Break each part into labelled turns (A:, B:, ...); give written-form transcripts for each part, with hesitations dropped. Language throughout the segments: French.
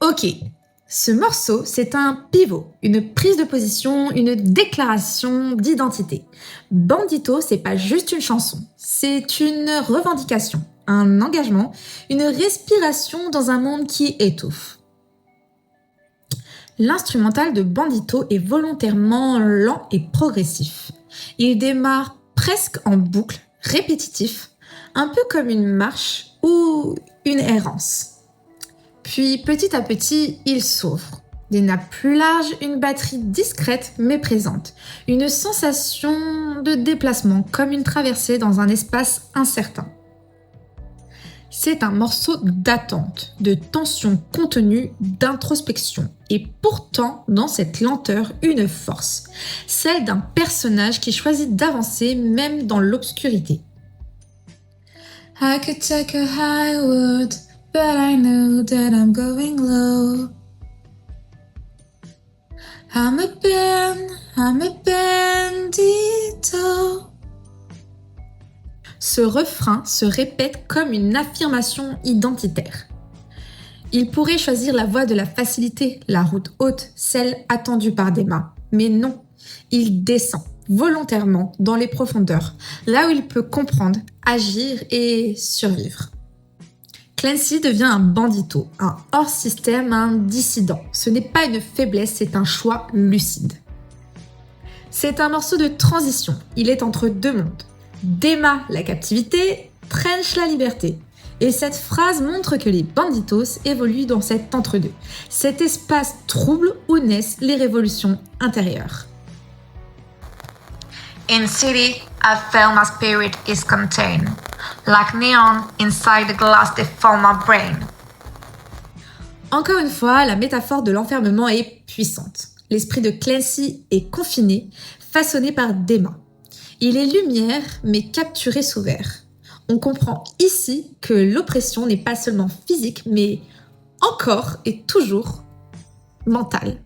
A: Ok, ce morceau, c'est un pivot, une prise de position, une déclaration d'identité. Bandito, c'est pas juste une chanson, c'est une revendication, un engagement, une respiration dans un monde qui étouffe. L'instrumental de Bandito est volontairement lent et progressif. Il démarre presque en boucle, répétitif, un peu comme une marche ou une errance. Puis petit à petit, il s'ouvre. Des nappes plus larges, une batterie discrète mais présente. Une sensation de déplacement comme une traversée dans un espace incertain. C'est un morceau d'attente, de tension contenue, d'introspection. Et pourtant, dans cette lenteur, une force. Celle d'un personnage qui choisit d'avancer même dans l'obscurité. I could take a high road, but I know that I'm going low. I'm a bandito. Ce refrain se répète comme une affirmation identitaire. Il pourrait choisir la voie de la facilité, la route haute, celle attendue par Dema. Mais non, il descend volontairement dans les profondeurs, là où il peut comprendre, agir et survivre. Clancy devient un bandito, un hors-système, un dissident. Ce n'est pas une faiblesse, c'est un choix lucide. C'est un morceau de transition, il est entre deux mondes. Dema, la captivité, Trench, la liberté. Et cette phrase montre que les banditos évoluent dans cet entre-deux, cet espace trouble où naissent les révolutions intérieures.
B: In city, I feel my spirit is contained. Like neon inside the glass they form my brain.
A: Encore une fois, la métaphore de l'enfermement est puissante. L'esprit de Clancy est confiné, façonné par Dema. Il est lumière, mais capturé sous verre. On comprend ici que l'oppression n'est pas seulement physique, mais encore et toujours mentale.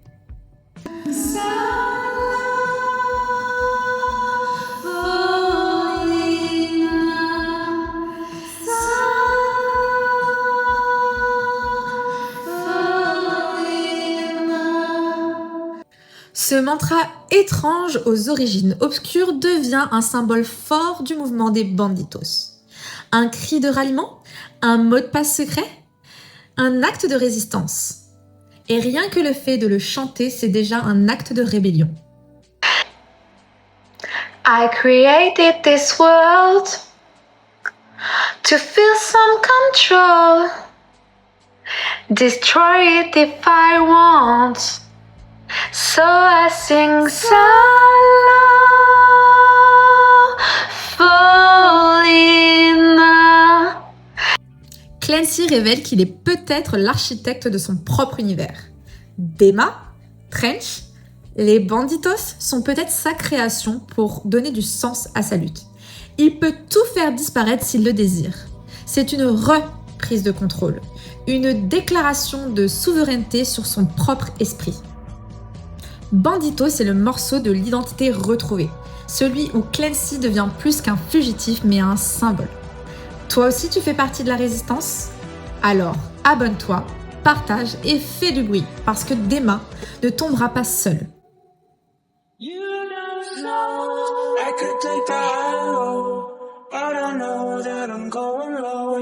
A: Ce mantra étrange aux origines obscures devient un symbole fort du mouvement des banditos. Un cri de ralliement, un mot de passe secret, un acte de résistance. Et rien que le fait de le chanter, c'est déjà un acte de rébellion.
B: I created this world to feel some control. Destroy it if I want. So I sing solo, falling.
A: Clancy révèle qu'il est peut-être l'architecte de son propre univers. Dema, Trench, les banditos sont peut-être sa création pour donner du sens à sa lutte. Il peut tout faire disparaître s'il le désire. C'est une reprise de contrôle, une déclaration de souveraineté sur son propre esprit. Bandito, c'est le morceau de l'identité retrouvée, celui où Clancy devient plus qu'un fugitif mais un symbole. Toi aussi tu fais partie de la résistance ? Alors abonne-toi, partage et fais du bruit parce que Dema ne tombera pas seul.
C: You don't know I could take the high road, but I know that I'm going low.